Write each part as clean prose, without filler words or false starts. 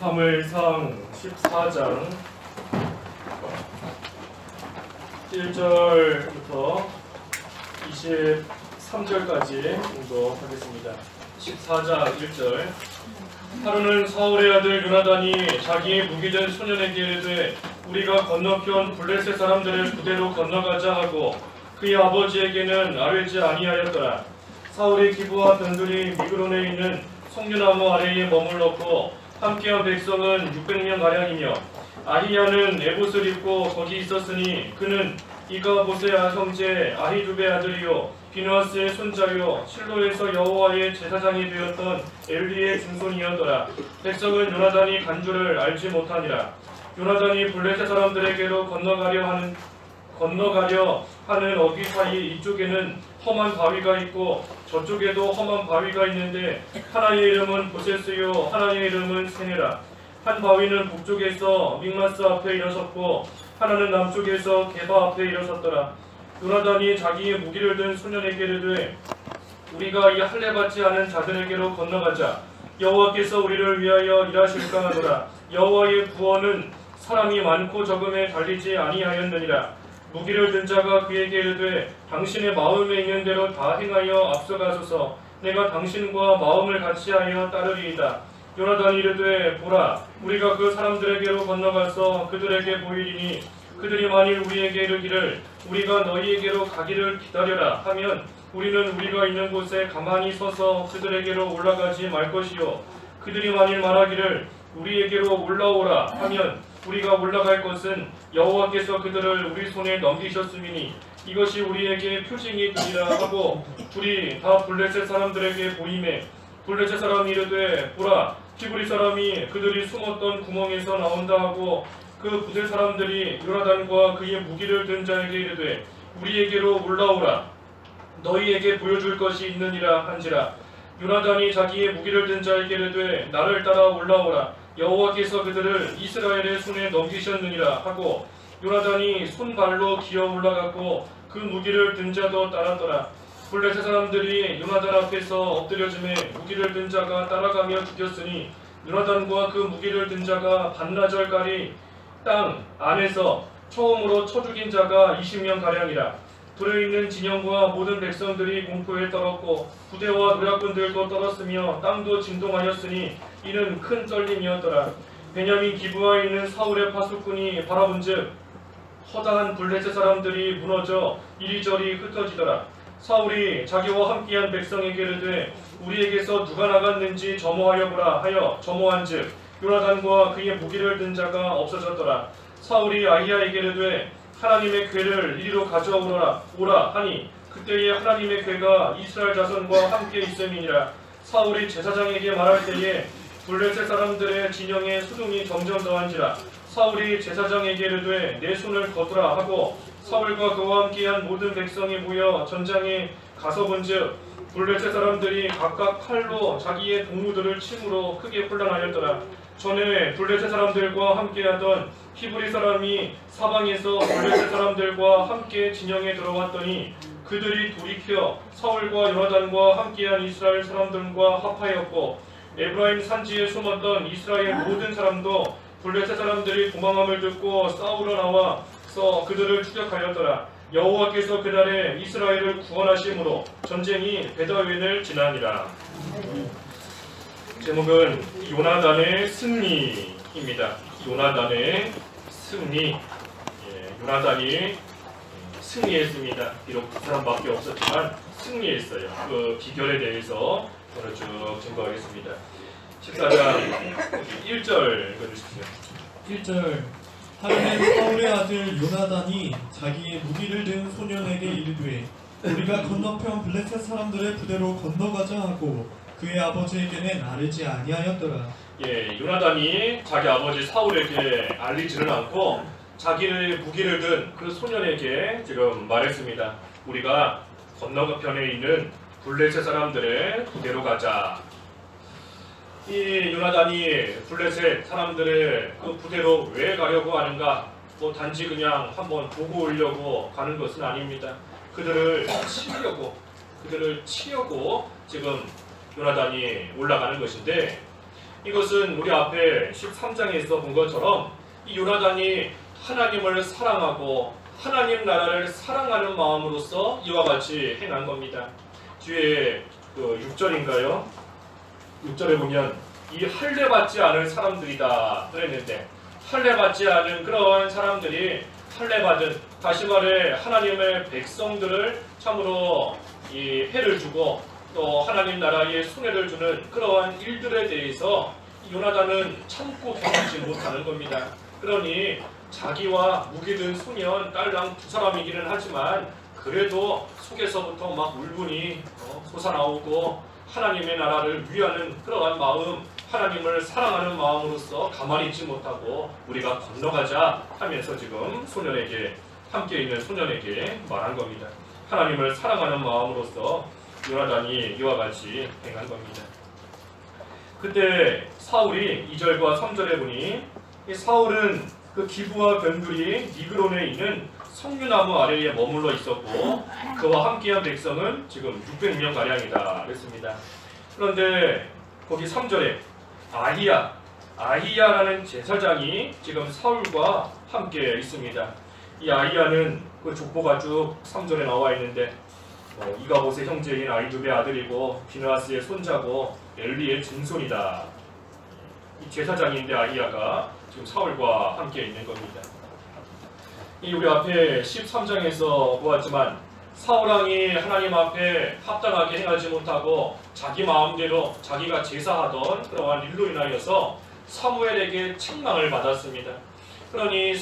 사무엘상 14장 1절부터 23절까지 공독하겠습니다. 14장 1절. 하루는 사울의 아들 요나단이 자기의 무기된 소년에게 이르되 우리가 건너편 블레셋 사람들의 부대로 건너가자 하고 그의 아버지에게는 아뢰지 아니하였더라. 사울이 기브와 변두리 미그론에 있는 송유나무 아래에 머물렀고 함께한 백성은 600명가량이며 아히야는 에봇을 입고 거기 있었으니 그는 이가봇의 형제 아히두베의 아들이요 비누아스의 손자요 실로에서 여호와의 제사장이 되었던 엘리의 증손이었더라. 백성은 요나단이 간 줄을 알지 못하니라. 요나단이 블레셋 사람들에게로 건너가려 하는 어귀 사이 이쪽에는 험한 바위가 있고 저쪽에도 험한 바위가 있는데 하나의 이름은 보세스요 하나의 이름은 세네라. 한 바위는 북쪽에서 믹마스 앞에 일어섰고 하나는 남쪽에서 게바 앞에 일어섰더라. 요나단이 자기의 무기를 든 소년에게 이르되 우리가 이 할례 받지 않은 자들에게로 건너가자. 여호와께서 우리를 위하여 일하실까 하노라. 여호와의 구원은 사람이 많고 적음에 달리지 아니하였느니라. 무기를 든 자가 그에게 이르되 당신의 마음에 있는 대로 다 행하여 앞서가소서. 내가 당신과 마음을 같이하여 따르리이다. 요나단이 이르되 보라 우리가 그 사람들에게로 건너가서 그들에게 보이리니 그들이 만일 우리에게 이르기를 우리가 너희에게로 가기를 기다려라 하면 우리는 우리가 있는 곳에 가만히 서서 그들에게로 올라가지 말 것이요 그들이 만일 말하기를 우리에게로 올라오라 하면 우리가 올라갈 것은 여호와께서 그들을 우리 손에 넘기셨음이니 이것이 우리에게 표징이 되리라 하고 둘이 다 블레셋 사람들에게 보이매 블레셋 사람이 이르되 보라 히브리 사람이 그들이 숨었던 구멍에서 나온다 하고 그 부대 사람들이 요나단과 그의 무기를 든 자에게 이르되 우리에게로 올라오라 너희에게 보여줄 것이 있느니라 한지라. 요나단이 자기의 무기를 든 자에게 이르되 나를 따라 올라오라 여호와께서 그들을 이스라엘의 손에 넘기셨느니라 하고 요나단이 손발로 기어 올라갔고 그 무기를 든 자도 따랐더라. 블레셋 사람들이 요나단 앞에서 엎드려지매 무기를 든 자가 따라가며 죽였으니 요나단과 그 무기를 든 자가 반나절까지 땅 안에서 처음으로 쳐 죽인 자가 20명가량이라. 불에 있는 진영과 모든 백성들이 공포에 떨었고 부대와 노략군들도 떨었으며 땅도 진동하였으니 이는 큰 떨림이었더라. 베냐민 기브아에 있는 사울의 파수꾼이 바라본즉 허다한 블레셋 사람들이 무너져 이리저리 흩어지더라. 사울이 자기와 함께한 백성에게 이르되 우리에게서 누가 나갔는지 점호하여 보라 하여 점호한즉 요나단과 그의 무기를 든 자가 없어졌더라. 사울이 아히야에게 이르되 하나님의 궤를 이리로 가져오라 하니 그때에 하나님의 궤가 이스라엘 자손과 함께 있음이니라. 사울이 제사장에게 말할 때에 블레셋 사람들의 진영에 수동이 점점 더한지라. 사울이 제사장에게 이르되 내 손을 거두라 하고 사울과 그와 함께한 모든 백성이 모여 전장에 가서 본즉 블레셋 사람들이 각각 칼로 자기의 동무들을 침으로 크게 혼란하였더라. 전에 블레셋 사람들과 함께하던 히브리 사람이 사방에서 블레셋 사람들과 함께 진영에 들어왔더니 그들이 돌이켜 사울과 요나단과 함께한 이스라엘 사람들과 합하였고 에브라임 산지에 숨었던 이스라엘 모든 사람도 블레셋 사람들이 도망함을 듣고 싸우러 나와서 그들을 추격하였더라. 여호와께서 그날에 이스라엘을 구원하심으로 전쟁이 베다웬을 지나니라. 제목은 요나단의 승리입니다. 요나단의 승리. 요나단이 승리했습니다. 비록 두 사람밖에 없었지만 승리했어요. 그 비결에 대해서 오늘 쭉 증거하겠습니다. 14장 1절 읽어주십시오. 1절. 하루는 사울의 아들 요나단이 자기의 무기를 든 소년에게 이르되 우리가 건너편 블레셋 사람들의 부대로 건너가자 하고 그의 아버지에게는 아뢰지 아니하였더라. 요나단이 자기 아버지 사울에게 알리지는 않고 자기의 무기를 든 그 소년에게 지금 말했습니다. 우리가 건너편에 있는 블레셋 사람들의 부대로 가자. 이 요나단이 블레셋 사람들의 그 부대로 왜 가려고 하는가? 단지 그냥 한번 보고 오려고 가는 것은 아닙니다. 그들을 치려고 지금 요나단이 올라가는 것인데 이것은 우리 앞에 13장에서 본 것처럼 이 요나단이 하나님을 사랑하고 하나님 나라를 사랑하는 마음으로서 이와 같이 행한 겁니다. 뒤에 그 6절인가요? 6절에 보면 이 할례받지 않을 사람들이다 그랬는데, 할례받지 않은 그런 사람들이 할례받은, 다시 말해 하나님의 백성들을 참으로 이 해를 주고 또 하나님 나라에 손해를 주는 그러한 일들에 대해서 요나단은 참고 견디지 못하는 겁니다. 그러니 자기와 무기 든 소년 딸랑 두 사람이기는 하지만 그래도 속에서부터 막 울분이 솟아나오고 하나님의 나라를 위하는 그러한 마음, 하나님을 사랑하는 마음으로서 가만히 있지 못하고 우리가 건너가자 하면서 지금 소년에게, 함께 있는 소년에게 말한 겁니다. 하나님을 사랑하는 마음으로서 요나단이 이와 같이 행한 겁니다. 그때 사울이 2절과 3절에 보니 이 사울은 그 기브와 변두리 미그론에 있는 석류나무 아래에 머물러 있었고 그와 함께한 백성은 지금 600명 가량이다 그랬습니다. 그런데 거기 3절에 아히야라는 제사장이 지금 사울과 함께 있습니다. 이 아히야는 그 족보가 쭉 3절에 나와 있는데 이가봇의 형제인 아히두베의 아들이고 비느하스의 손자고 엘리의 증손이다. 이 제사장인데 아히야가 지금 사울과 함께 있는 겁니다. 이 우리 앞에 13장에서 보았지만 사울왕이 하나님 앞에 합당하게 행하지 못하고 자기 마음대로 자기가 제사하던 그러한 일로 인하여서 사무엘에게 책망을 받았습니다. 그러니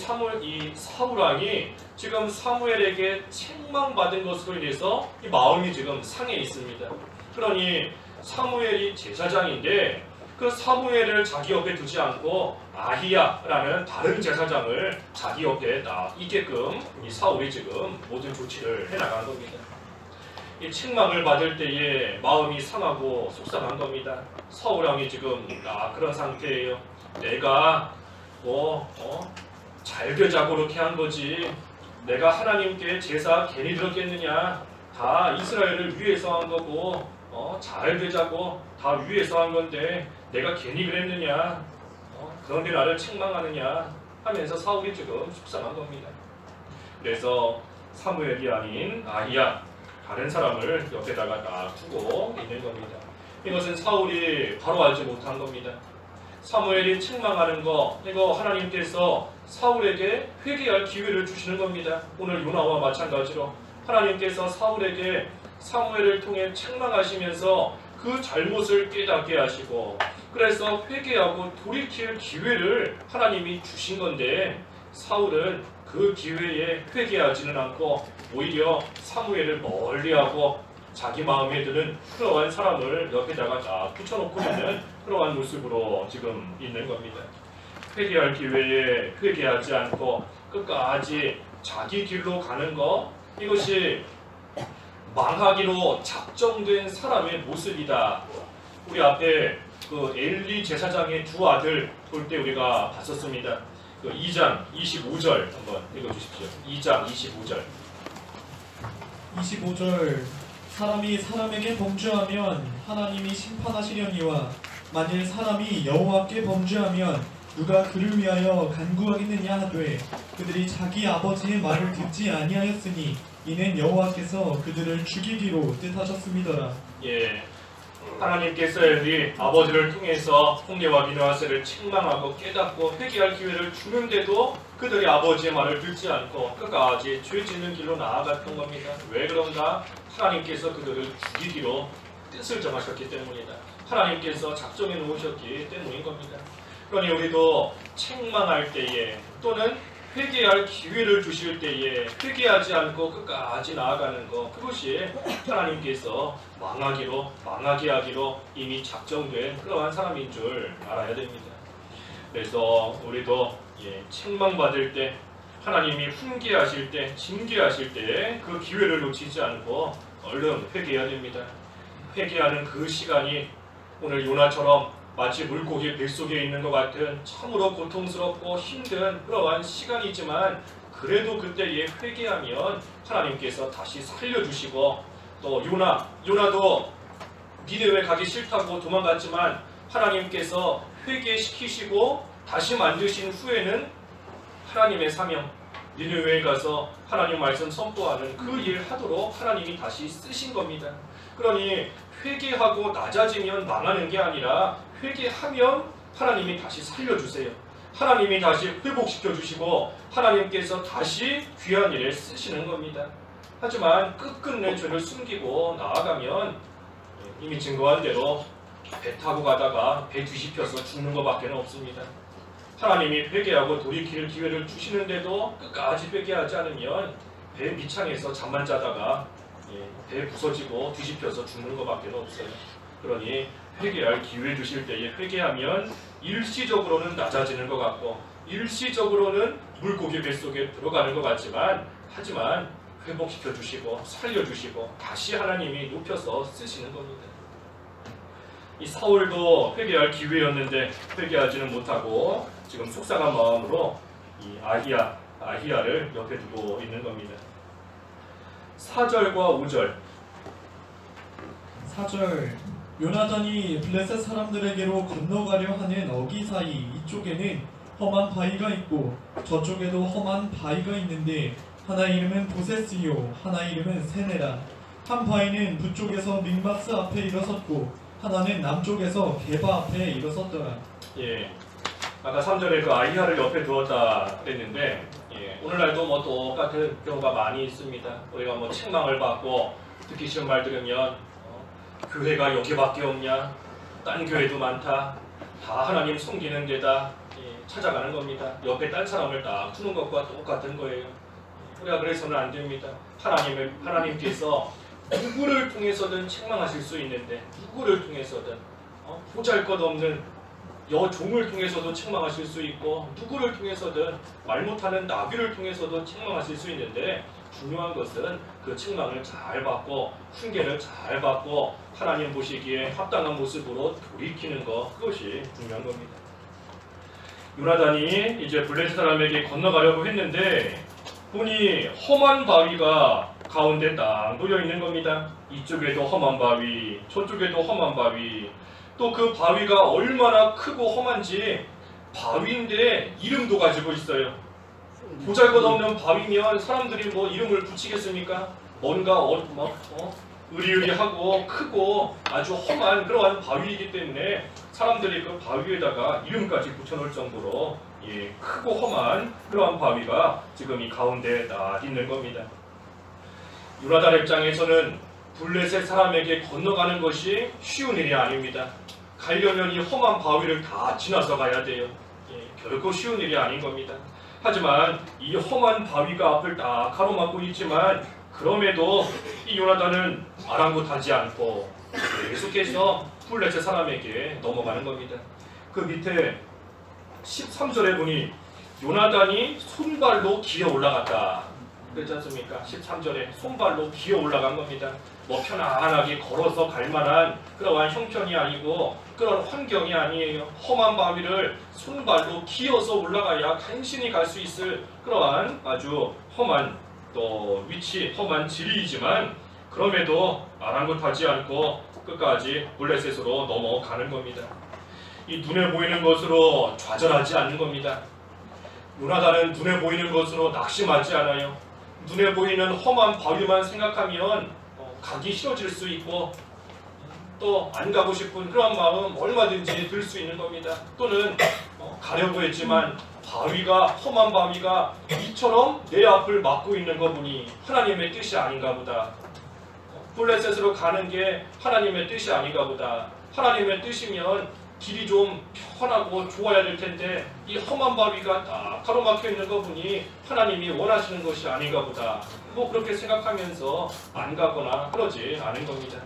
사울왕이 지금 사무엘에게 책망받은 것으로 인해서 이 마음이 지금 상해 있습니다. 그러니 사무엘이 제사장인데 그 사무엘을 자기 옆에 두지 않고 아히야라는 다른 제사장을 자기 옆에 딱 있게끔 이 사울이 지금 모든 조치를 해나간 겁니다. 이 책망을 받을 때에 마음이 상하고 속상한 겁니다. 사울왕이 지금 그런 상태예요. 내가 잘 되자고 그렇게 한 거지, 내가 하나님께 제사 괜히 들었겠느냐, 다 이스라엘을 위해서 한 거고 잘 되자고 다 위해서 한 건데 내가 괜히 그랬느냐, 그런데 나를 책망하느냐 하면서 사울이 지금 속상한 겁니다. 그래서 사무엘이 아닌 아히야, 다른 사람을 옆에다가 딱 두고 있는 겁니다. 이것은 사울이 바로 알지 못한 겁니다. 사무엘이 책망하는 거, 이거 하나님께서 사울에게 회개할 기회를 주시는 겁니다. 오늘 요나와 마찬가지로 하나님께서 사울에게 사무엘을 통해 책망하시면서 그 잘못을 깨닫게 하시고 그래서 회개하고 돌이킬 기회를 하나님이 주신 건데, 사울은 그 기회에 회개하지는 않고 오히려 사무엘을 멀리하고 자기 마음에 드는 그러한 사람을 옆에다가 딱 붙여놓고 있는 그러한 모습으로 지금 있는 겁니다. 회개할 기회에 회개하지 않고 끝까지 자기 길로 가는 것, 이것이 망하기로 작정된 사람의 모습이다. 우리 앞에 그 엘리 제사장의 두 아들 볼 때 우리가 봤었습니다. 그 2장 25절 한번 읽어주십시오. 2장 25절. 25절 사람이 사람에게 범죄하면 하나님이 심판하시려니와 만일 사람이 여호와께 범죄하면 누가 그를 위하여 간구하겠느냐 하되 그들이 자기 아버지의 말을 듣지 아니하였으니 이는 여호와께서 그들을 죽이기로 뜻하셨음이더라. 예, 하나님께서 엘리 아버지를 통해서 홍례와 비느하스를 책망하고 깨닫고 회개할 기회를 주는데도 그들이 아버지의 말을 듣지 않고 끝까지 죄 짓는 길로 나아갔던 겁니다. 왜 그런가? 하나님께서 그들을 죽이기로 뜻을 정하셨기 때문이다. 하나님께서 작정해 놓으셨기 때문인 겁니다. 그러니 우리도 책망할 때에 또는 회개할 기회를 주실 때에 회개하지 않고 끝까지 나아가는 것, 그것이 하나님께서 망하게 하기로 이미 작정된 그러한 사람인 줄 알아야 됩니다. 그래서 우리도 책망받을 때, 하나님이 훈계하실 때, 징계하실 때 그 기회를 놓치지 않고 얼른 회개해야 됩니다. 회개하는 그 시간이 오늘 요나처럼 마치 물고기 뱃속에 있는 것 같은 참으로 고통스럽고 힘든 그러한 시간이지만 그래도 그때에 회개하면 하나님께서 다시 살려주시고, 또 요나도 니느웨 가기 싫다고 도망갔지만 하나님께서 회개시키시고 다시 만드신 후에는 하나님의 사명, 니느웨에 가서 하나님 말씀 선포하는 그 일 하도록 하나님이 다시 쓰신 겁니다. 그러니 회개하고 낮아지면 망하는 게 아니라 회개하면 하나님이 다시 살려주세요. 하나님이 다시 회복시켜 주시고 하나님께서 다시 귀한 일에 쓰시는 겁니다. 하지만 끝끝내 죄를 숨기고 나아가면 이미 증거한 대로 배 타고 가다가 배 뒤집혀서 죽는 것밖에 없습니다. 하나님이 회개하고 돌이킬 기회를 주시는데도 끝까지 회개하지 않으면 배 밑창에서 잠만 자다가 배 부서지고 뒤집혀서 죽는 것밖에 없어요. 그러니 회개할 기회 주실 때에 회개하면 일시적으로는 낮아지는 것 같고 일시적으로는 물고기 뱃속에 들어가는 것 같지만 하지만 회복시켜 주시고 살려주시고 다시 하나님이 높여서 쓰시는 겁니다. 이 사울도 회개할 기회였는데 회개하지는 못하고 지금 속상한 마음으로 이 아히야를 옆에 두고 있는 겁니다. 4절과 5절 4절 요나단이 블레셋 사람들에게로 건너가려 하는 어기 사이 이쪽에는 험한 바위가 있고 저쪽에도 험한 바위가 있는데 하나 이름은 보세스요 하나 이름은 세네라. 한 바위는 북쪽에서 믹마스 앞에 일어섰고 하나는 남쪽에서 게바 앞에 일어섰더라. 아까 3절에 그 아히야를 옆에 두었다 그랬는데 오늘날도 뭐 똑같은 경우가 많이 있습니다. 우리가 뭐 책망을 받고 듣기 싫은 말 들으면 교회가 여기밖에 없냐, 딴 교회도 많다, 다 하나님 섬기는 데다 찾아가는 겁니다. 옆에 딴 사람을 딱 두는 것과 똑같은 거예요. 우리가 그래서는 안 됩니다. 하나님께서 누구를 통해서든 책망하실 수 있는데 누구를 통해서든 보잘것없는 여종을 통해서도 책망하실 수 있고 누구를 통해서든 말 못하는 나귀를 통해서도 책망하실 수 있는데 중요한 것은 그 책망을 잘 받고 훈계를 잘 받고 하나님 보시기에 합당한 모습으로 돌이키는 것, 그것이 중요한 겁니다. 요나단이 이제 블레셋 사람에게 건너가려고 했는데 보니 험한 바위가 가운데 딱 놓여 있는 겁니다. 이쪽에도 험한 바위, 저쪽에도 험한 바위. 또 그 바위가 얼마나 크고 험한지 바위인데 이름도 가지고 있어요. 보잘것없는 바위면 사람들이 뭐 이름을 붙이겠습니까? 뭔가 으리으리하고 크고 아주 험한 그러한 바위이기 때문에 사람들이 그 바위에다가 이름까지 붙여놓을 정도로 크고 험한 그러한 바위가 지금 이 가운데에 딱 있는 겁니다. 요나단 입장에서는 블레셋 사람에게 건너가는 것이 쉬운 일이 아닙니다. 가려면 이 험한 바위를 다 지나서 가야 돼요. 결코 쉬운 일이 아닌 겁니다. 하지만 이 험한 바위가 앞을 딱 가로막고 있지만 그럼에도 이 요나단은 아랑곳하지 않고 계속해서 블레셋 사람에게 넘어가는 겁니다. 그 밑에 13절에 보니 요나단이 손발로 기어 올라갔다 그랬지 않습니까? 13절에 손발로 기어 올라간 겁니다. 뭐 편안하게 걸어서 갈 만한 그러한 형편이 아니고 그런 환경이 아니에요. 험한 바위를 손발로 기어서 올라가야 간신히 갈 수 있을 그러한 아주 험한 또 위치, 험한 지리이지만 그럼에도 아랑곳하지 않고 끝까지 블레셋으로 넘어가는 겁니다. 이 눈에 보이는 것으로 좌절하지 않는 겁니다. 요나단은 눈에 보이는 것으로 낙심하지 않아요. 눈에 보이는 험한 바위만 생각하면 가기 싫어질 수 있고 또 안 가고 싶은 그런 마음 얼마든지 들 수 있는 겁니다. 또는 가려고 했지만 험한 바위가 이처럼 내 앞을 막고 있는 거 보니 하나님의 뜻이 아닌가 보다. 블레셋으로 가는 게 하나님의 뜻이 아닌가 보다. 하나님의 뜻이면 길이 좀 편하고 좋아야 될 텐데 이 험한 바위가 딱 가로막혀 있는 거 보니 하나님이 원하시는 것이 아닌가 보다. 뭐 그렇게 생각하면서 안 가거나 그러지 않은 겁니다.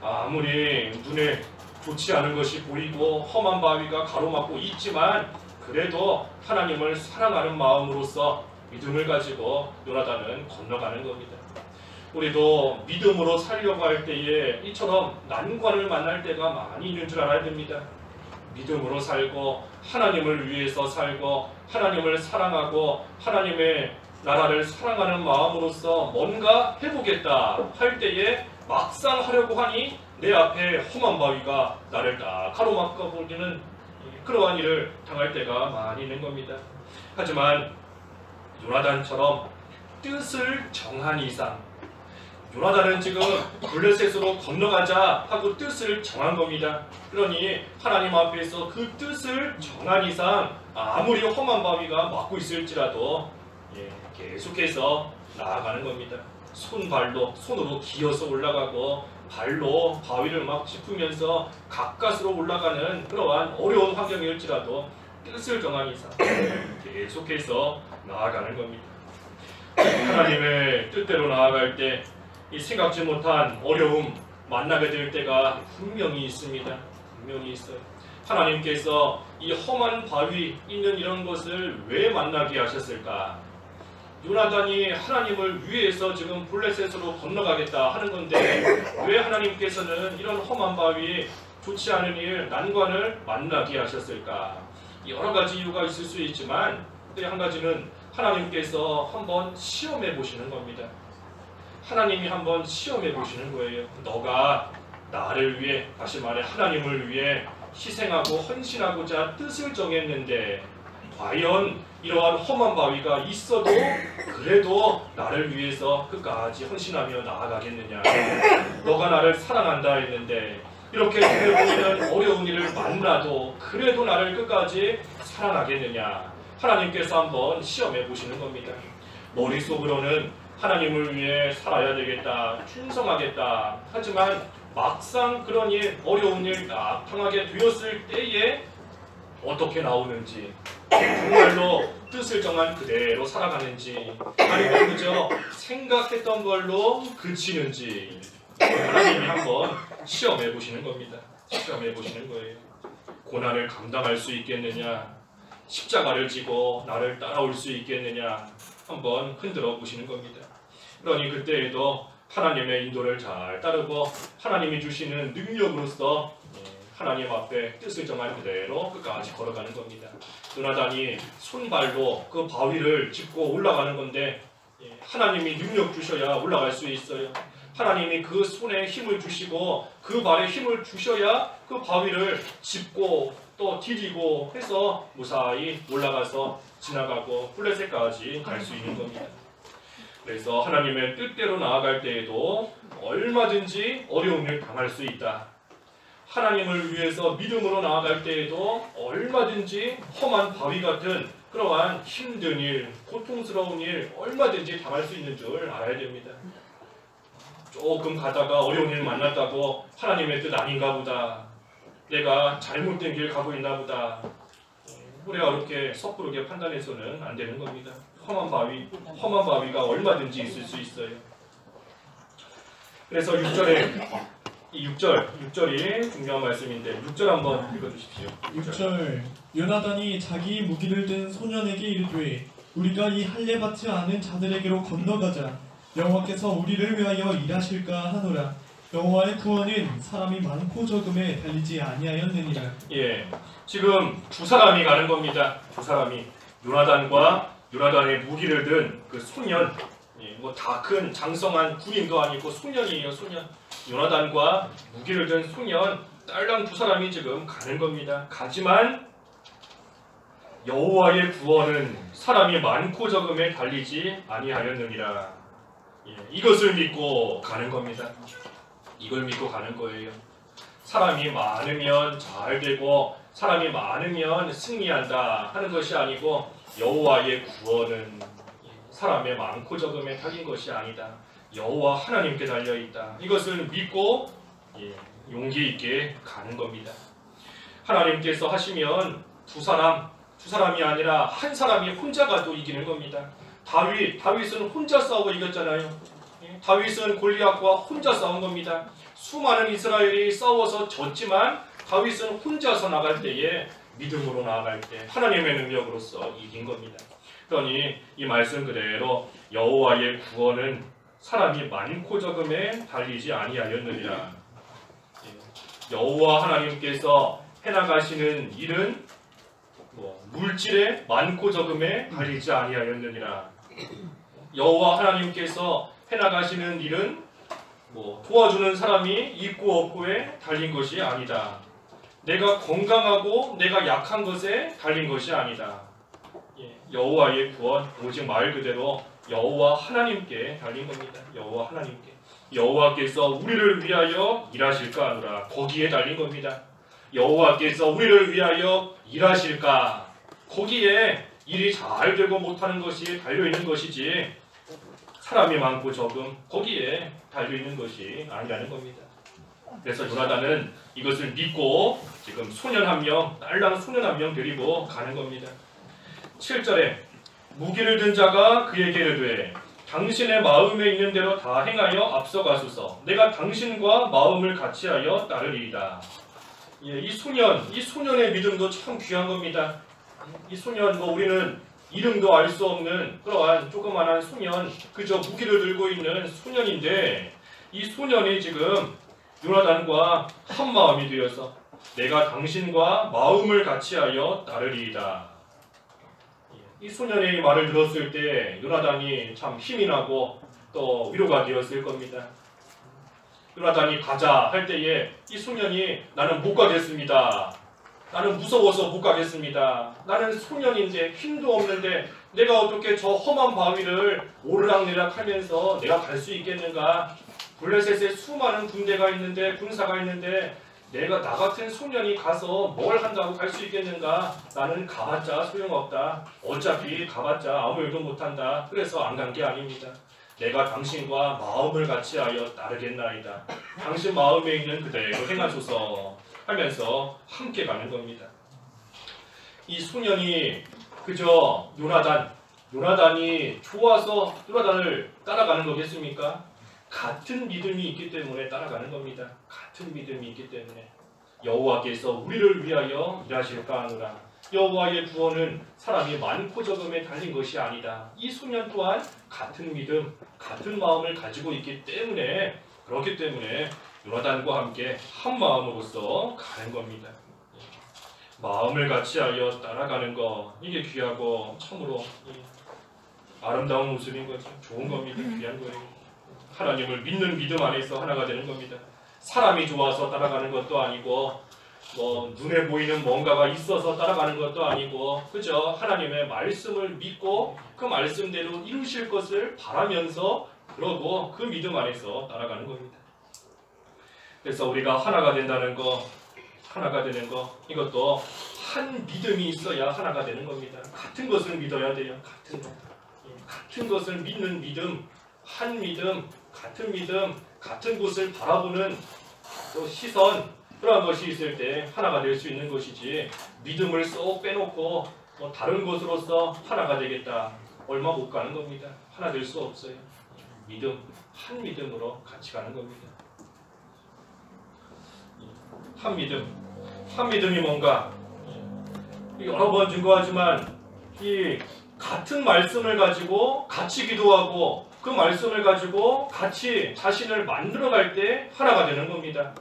아무리 눈에 좋지 않은 것이 보이고 험한 바위가 가로막고 있지만 그래도 하나님을 사랑하는 마음으로서 믿음을 가지고 요나단은 건너가는 겁니다. 우리도 믿음으로 살려고 할 때에 이처럼 난관을 만날 때가 많이 있는 줄 알아야 됩니다. 믿음으로 살고 하나님을 위해서 살고 하나님을 사랑하고 하나님의 나라를 사랑하는 마음으로서 뭔가 해보겠다 할 때에 막상 하려고 하니 내 앞에 험한 바위가 나를 딱 가로막아 버리는 그러한 일을 당할 때가 많이 있는 겁니다. 하지만 요나단처럼 뜻을 정한 이상, 요나단은 지금 블레셋으로 건너가자 하고 뜻을 정한 겁니다. 그러니 하나님 앞에서 그 뜻을 정한 이상 아무리 험한 바위가 막고 있을지라도 계속해서 나아가는 겁니다. 손으로 기어서 올라가고 발로 바위를 막 짚으면서 가까스로 올라가는 그러한 어려운 환경일지라도 뜻을 정한 이상 계속해서 나아가는 겁니다. 하나님의 뜻대로 나아갈 때 이 생각지 못한 어려움 만나게 될 때가 분명히 있습니다. 분명히 있어요. 하나님께서 이 험한 바위 있는 이런 것을 왜 만나게 하셨을까? 요나단이 하나님을 위해서 지금 블레셋으로 건너가겠다 하는 건데 왜 하나님께서는 이런 험한 바위 좋지 않은 일, 난관을 만나게 하셨을까? 여러 가지 이유가 있을 수 있지만 한 가지는 하나님께서 한번 시험해 보시는 겁니다. 하나님이 한번 시험해 보시는 거예요. 너가 나를 위해, 다시 말해 하나님을 위해 희생하고 헌신하고자 뜻을 정했는데 과연 이러한 험한 바위가 있어도 그래도 나를 위해서 끝까지 헌신하며 나아가겠느냐? 너가 나를 사랑한다 했는데 이렇게 눈에 보이는 어려운 일을 만나도 그래도 나를 끝까지 사랑하겠느냐? 하나님께서 한번 시험해 보시는 겁니다. 머릿속으로는 하나님을 위해 살아야 되겠다, 충성하겠다. 하지만 막상 그런 일, 어려운 일 당하게 되었을 때에 어떻게 나오는지, 정말로 뜻을 정한 그대로 살아가는지, 아니면 그저 생각했던 걸로 그치는지 하나님이 한번 시험해 보시는 겁니다. 시험해 보시는 거예요. 고난을 감당할 수 있겠느냐, 십자가를 지고 나를 따라올 수 있겠느냐 한번 흔들어 보시는 겁니다. 그러니 그때에도 하나님의 인도를 잘 따르고 하나님이 주시는 능력으로서 하나님 앞에 뜻을 정한 그대로 끝까지 걸어가는 겁니다. 요나단이 손발로 그 바위를 짚고 올라가는 건데 하나님이 능력 주셔야 올라갈 수 있어요. 하나님이 그 손에 힘을 주시고 그 발에 힘을 주셔야 그 바위를 짚고 또 디디고 해서 무사히 올라가서 지나가고 블레셋까지 갈 수 있는 겁니다. 그래서 하나님의 뜻대로 나아갈 때에도 얼마든지 어려운 일 당할 수 있다. 하나님을 위해서 믿음으로 나아갈 때에도 얼마든지 험한 바위 같은 그러한 힘든 일, 고통스러운 일 얼마든지 당할 수 있는 줄 알아야 됩니다. 조금 가다가 어려운 일 만났다고 하나님의 뜻 아닌가 보다. 내가 잘못된 길 가고 있나 보다. 우리가 그렇게 섣부르게 판단해서는 안 되는 겁니다. 험한 바위가 얼마든지 있을 수 있어요. 그래서 6절이 중요한 말씀인데 6절 한번 읽어주십시오. 6절 요나단이 자기 무기를 든 소년에게 이르되 우리가 이 할례받지 않은 자들에게로 건너가자. 여호와께서 우리를 위하여 일하실까 하노라. 여호와의 구원은 사람이 많고 적음에 달리지 아니하였느니라. 예, 지금 두 사람이 가는 겁니다. 두 사람이 요나단의 무기를 든 그 소년, 뭐 다 큰 장성한 군인도 아니고 소년이에요. 소년. 요나단과 무기를 든 소년, 딸랑 두 사람이 지금 가는 겁니다. 가지만 여호와의 구원은 사람이 많고 적음에 달리지 아니하였느니라. 이것을 믿고 가는 겁니다. 이걸 믿고 가는 거예요. 사람이 많으면 잘 되고 사람이 많으면 승리한다 하는 것이 아니고 여호와의 구원은 사람의 많고 적음에 달린 것이 아니다. 여호와 하나님께 달려있다. 이것을 믿고 용기 있게 가는 겁니다. 하나님께서 하시면 두 사람이 아니라 한 사람이 혼자 가도 이기는 겁니다. 다윗은 혼자 싸우고 이겼잖아요. 다윗은 골리앗과 혼자 싸운 겁니다. 수많은 이스라엘이 싸워서 졌지만 다윗은 혼자서 나갈 때에 믿음으로 나아갈 때 하나님의 능력으로서 이긴 겁니다. 그러니 이 말씀 그대로 여호와의 구원은 사람이 많고 적음에 달리지 아니하였느니라. 여호와 하나님께서 해나가시는 일은 물질에 많고 적음에 달리지 아니하였느니라. 여호와 하나님께서 해나가시는 일은 도와주는 사람이 있고 없고에 달린 것이 아니다. 내가 건강하고 내가 약한 것에 달린 것이 아니다. 여호와의 구원 오직 말 그대로 여호와 하나님께 달린 겁니다. 여호와 하나님께. 여호와께서 우리를 위하여 일하실까 하노라. 거기에 달린 겁니다. 여호와께서 우리를 위하여 일하실까. 거기에 일이 잘 되고 못하는 것이 달려있는 것이지 사람이 많고 적음 거기에 달려있는 것이 아니라는 겁니다. 그래서 요나단은 이것을 믿고 지금 소년 한 명, 딸랑 소년 한 명 데리고 가는 겁니다. 7절에 무기를 든 자가 그에게 이르되 당신의 마음에 있는 대로 다 행하여 앞서가소서. 내가 당신과 마음을 같이하여 따르리이다. 이 소년의 믿음도 참 귀한 겁니다. 이 소년, 우리는 이름도 알 수 없는 그러한 조그만한 소년, 그저 무기를 들고 있는 소년인데 이 소년이 지금 요나단과 한 마음이 되어서 내가 당신과 마음을 같이하여 따르리이다. 이 소년의 말을 들었을 때 요나단이 참 힘이 나고 또 위로가 되었을 겁니다. 요나단이 가자 할 때에 이 소년이 나는 못 가겠습니다. 나는 무서워서 못 가겠습니다. 나는 소년인데 힘도 없는데 내가 어떻게 저 험한 바위를 오르락내락 하면서 내가 갈 수 있겠는가? 블레셋에 수많은 군대가 있는데 군사가 있는데 내가 나 같은 소년이 가서 뭘 한다고 갈 수 있겠는가? 나는 가봤자 소용없다. 어차피 가봤자 아무 일도 못한다. 그래서 안 간 게 아닙니다. 내가 당신과 마음을 같이하여 따르겠나이다. 당신 마음에 있는 그대로 행하소서 하면서 함께 가는 겁니다. 이 소년이 그저 요나단이 좋아서 요나단을 따라가는 거겠습니까? 같은 믿음이 있기 때문에 따라가는 겁니다. 같은 믿음이 있기 때문에 여호와께서 우리를 위하여 일하실까 하노라. 여호와의 구원은 사람이 많고 적음에 달린 것이 아니다. 이 소년 또한 같은 믿음, 같은 마음을 가지고 있기 때문에 그렇기 때문에 요나단과 함께 한 마음으로서 가는 겁니다. 마음을 같이하여 따라가는 거 이게 귀하고 참으로 아름다운 모습인 거죠. 좋은 겁니다. 귀한 거예요. 하나님을 믿는 믿음 안에서 하나가 되는 겁니다. 사람이 좋아서 따라가는 것도 아니고 눈에 보이는 뭔가가 있어서 따라가는 것도 아니고 그저 하나님의 말씀을 믿고 그 말씀대로 이루실 것을 바라면서 그러고 그 믿음 안에서 따라가는 겁니다. 그래서 우리가 하나가 된다는 거, 하나가 되는 거 이것도 한 믿음이 있어야 하나가 되는 겁니다. 같은 것을 믿어야 돼요. 같은 것을 믿는 믿음, 한 믿음, 같은 곳을 바라보는 또 시선 그러한 것이 있을 때 하나가 될 수 있는 것이지 믿음을 쏙 빼놓고 다른 것으로서 하나가 되겠다. 얼마 못 가는 겁니다. 하나 될 수 없어요. 한 믿음으로 같이 가는 겁니다. 한 믿음이 뭔가 여러 번 증거하지만 이 같은 말씀을 가지고 같이 기도하고 그 말씀을 가지고 같이 자신을 만들어갈 때 하나가 되는 겁니다.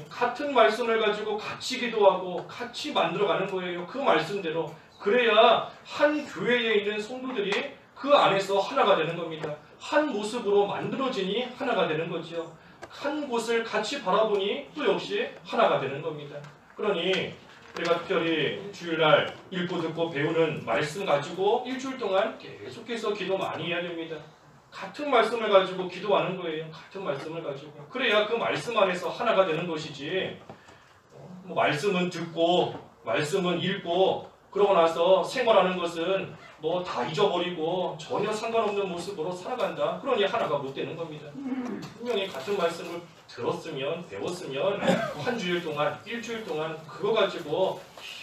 같은 말씀을 가지고 같이 기도하고 같이 만들어가는 거예요. 그 말씀대로. 그래야 한 교회에 있는 성도들이 그 안에서 하나가 되는 겁니다. 한 모습으로 만들어지니 하나가 되는 거죠. 한 곳을 같이 바라보니 또 역시 하나가 되는 겁니다. 그러니 우리가 특별히 주일날 읽고 듣고 배우는 말씀 가지고 일주일 동안 계속해서 기도 많이 해야 됩니다. 같은 말씀을 가지고 기도하는 거예요. 같은 말씀을 가지고. 그래야 그 말씀 안에서 하나가 되는 것이지 말씀은 듣고 말씀은 읽고 그러고 나서 생활하는 것은 다 잊어버리고 전혀 상관없는 모습으로 살아간다. 그러니 하나가 못 되는 겁니다. 분명히 같은 말씀을 들었으면 배웠으면 한 주일 동안 일주일 동안 그거 가지고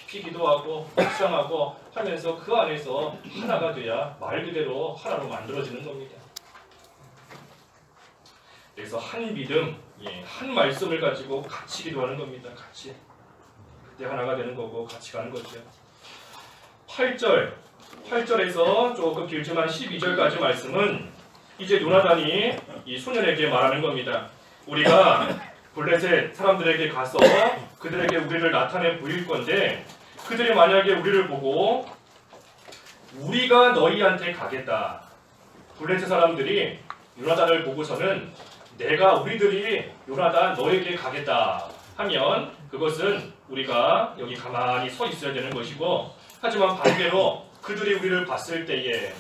깊이 기도하고 묵상하고 하면서 그 안에서 하나가 돼야 말 그대로 하나로 만들어지는 겁니다. 그래서 한 믿음, 한 말씀을 가지고 같이 기도하는 겁니다. 같이. 그때 하나가 되는 거고 같이 가는 거죠. 8절에서 조금 길지만 12절까지 말씀은 이제 요나단이 이 소년에게 말하는 겁니다. 우리가 블레셋 사람들에게 가서 그들에게 우리를 나타내 보일 건데 그들이 만약에 우리를 보고 우리가 너희한테 가겠다. 블레셋 사람들이 요나단을 보고서는 우리들이 요나단 너에게 가겠다 하면 그것은 우리가 여기 가만히 서 있어야 되는 것이고, 하지만 반대로 그들이 우리를 봤을 때에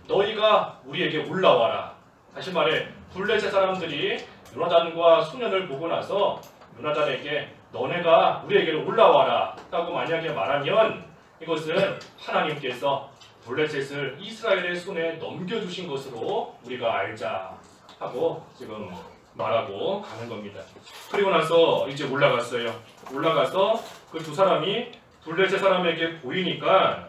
너희가 우리에게 올라와라. 다시 말해 블레셋 사람들이 요나단과 소년을 보고 나서 요나단에게 너네가 우리에게로 올라와라 라고 만약에 말하면 이것은 하나님께서 블레셋을 이스라엘의 손에 넘겨주신 것으로 우리가 알자 하고 지금 말하고 가는 겁니다. 그리고 나서 이제 올라갔어요. 올라가서 그 두 사람이 블레셋 사람에게 보이니까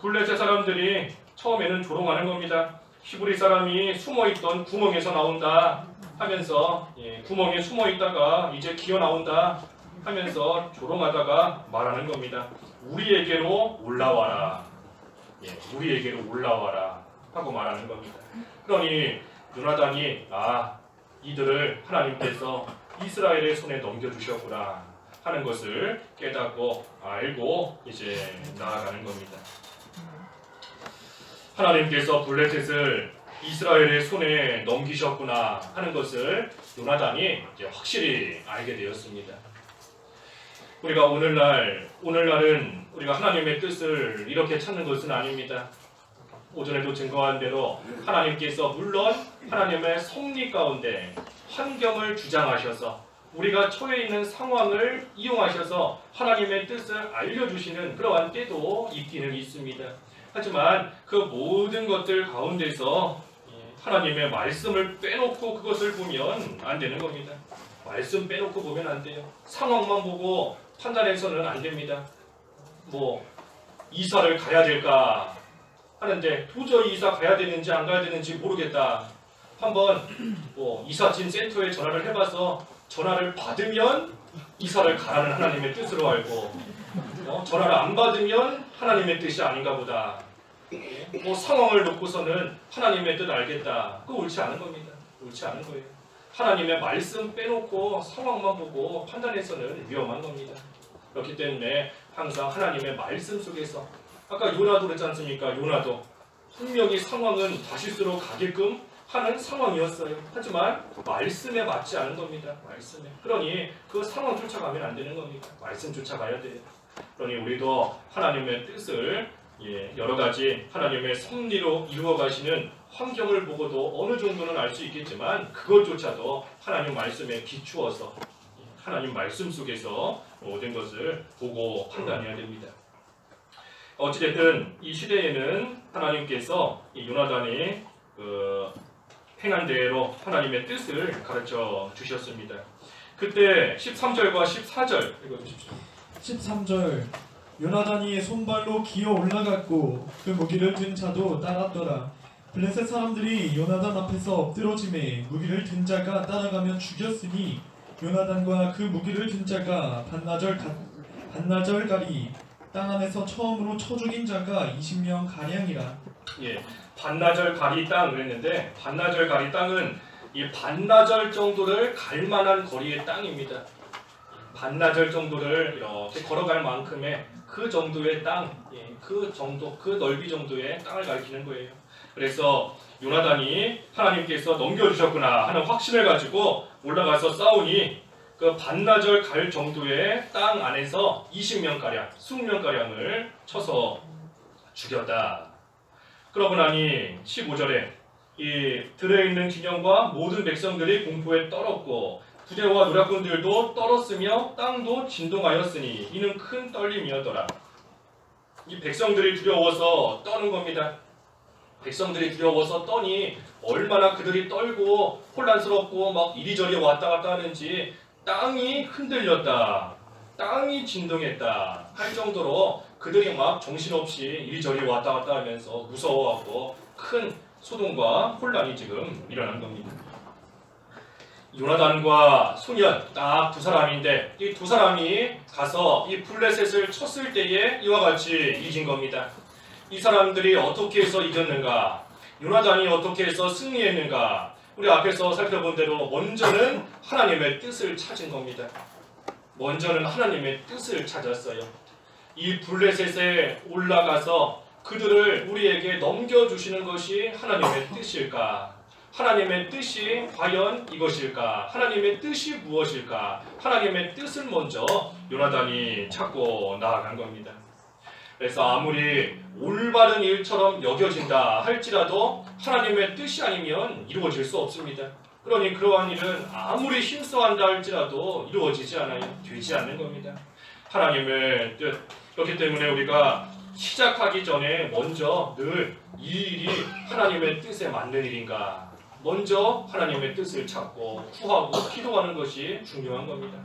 블레셋 사람들이 처음에는 조롱하는 겁니다. 히브리 사람이 숨어있던 구멍에서 나온다 하면서 구멍에 숨어있다가 이제 기어 나온다 하면서 조롱하다가 말하는 겁니다. 우리에게로 올라와라. 우리에게로 올라와라 하고 말하는 겁니다. 그러니 요나단이 이들을 하나님께서 이스라엘의 손에 넘겨주셨구나 하는 것을 깨닫고 알고 이제 나아가는 겁니다. 하나님께서 블레셋을 이스라엘의 손에 넘기셨구나 하는 것을 요나단이 이제 확실히 알게 되었습니다. 우리가 오늘날은 우리가 하나님의 뜻을 이렇게 찾는 것은 아닙니다. 오전에도 증거한 대로 하나님께서 물론 하나님의 섭리 가운데 환경을 주장하셔서 우리가 처해 있는 상황을 이용하셔서 하나님의 뜻을 알려주시는 그러한 때도 있기는 있습니다. 하지만 그 모든 것들 가운데서 하나님의 말씀을 빼놓고 그것을 보면 안 되는 겁니다. 말씀 빼놓고 보면 안 돼요. 상황만 보고 판단해서는 안 됩니다. 이사를 가야 될까 하는데 도저히 이사 가야 되는지 안 가야 되는지 모르겠다. 한번 이사짐 센터에 전화를 해봐서 전화를 받으면 이사를 가라는 하나님의 뜻으로 알고 전화를 안 받으면 하나님의 뜻이 아닌가 보다. 상황을 놓고서는 하나님의 뜻 알겠다. 그거 옳지 않은 겁니다. 옳지 않은 거예요. 하나님의 말씀 빼놓고 상황만 보고 판단해서는 위험한 겁니다. 그렇기 때문에 항상 하나님의 말씀 속에서 아까 요나도 그랬지 않습니까? 요나도 분명히 상황은 다시스로 가게끔 하는 상황이었어요. 하지만 말씀에 맞지 않은 겁니다. 말씀에. 그러니 그 상황 쫓아가면 안 되는 겁니다. 말씀 쫓아가야 돼요. 그러니 우리도 하나님의 뜻을 여러 가지 하나님의 섭리로 이루어 가시는 환경을 보고도 어느 정도는 알 수 있겠지만 그것조차도 하나님 말씀에 비추어서 하나님 말씀 속에서 모든 것을 보고 판단해야 됩니다. 어찌됐든 이 시대에는 하나님께서 이 요나단이 행한 대로 하나님의 뜻을 가르쳐 주셨습니다. 그때 13절과 14절 읽어주십시오. 13절 요나단이 손발로 기어 올라갔고 그 무기를 든 자도 따랐더라. 블레셋 사람들이 요나단 앞에서 엎드러짐에 무기를 든 자가 따라가면 죽였으니 요나단과 그 무기를 든 자가 반나절가리 땅 안에서 처음으로 쳐 죽인 자가 20명 가량이라. 반나절가리 땅 그랬는데 반나절가리 땅은 이 반나절 정도를 갈 만한 거리의 땅입니다. 반나절 정도를 이렇게 걸어갈 만큼의 그 정도의 땅, 그 넓이 정도의 땅을 가리키는 거예요. 그래서 요나단이 하나님께서 넘겨주셨구나 하는 확신을 가지고 올라가서 싸우니 그 반나절 갈 정도의 땅 안에서 20명가량, 20명가량을 쳐서 죽였다. 그러고 나니 15절에 이 들에 있는 진영과 모든 백성들이 공포에 떨었고 부대와 노략군들도 떨었으며 땅도 진동하였으니 이는 큰 떨림이었더라. 이 백성들이 두려워서 떠는 겁니다. 백성들이 두려워서 떠니 얼마나 그들이 떨고 혼란스럽고 막 이리저리 왔다 갔다 하는지 땅이 흔들렸다, 땅이 진동했다 할 정도로 그들이 막 정신없이 이리저리 왔다 갔다 하면서 무서워하고 큰 소동과 혼란이 지금 일어난 겁니다. 요나단과 소년 딱 두 사람인데 이 두 사람이 가서 이 블레셋을 쳤을 때에 이와 같이 이긴 겁니다. 이 사람들이 어떻게 해서 이겼는가? 요나단이 어떻게 해서 승리했는가? 우리 앞에서 살펴본 대로 먼저는 하나님의 뜻을 찾은 겁니다. 먼저는 하나님의 뜻을 찾았어요. 이 블레셋에 올라가서 그들을 우리에게 넘겨주시는 것이 하나님의 뜻일까? 하나님의 뜻이 과연 이것일까? 하나님의 뜻이 무엇일까? 하나님의 뜻을 먼저 요나단이 찾고 나아간 겁니다. 그래서 아무리 올바른 일처럼 여겨진다 할지라도 하나님의 뜻이 아니면 이루어질 수 없습니다. 그러니 그러한 일은 아무리 힘써한다 할지라도 이루어지지 않아요. 되지 않는 겁니다. 하나님의 뜻. 그렇기 때문에 우리가 시작하기 전에 먼저 늘 이 일이 하나님의 뜻에 맞는 일인가? 먼저 하나님의 뜻을 찾고 구하고 기도하는 것이 중요한 겁니다.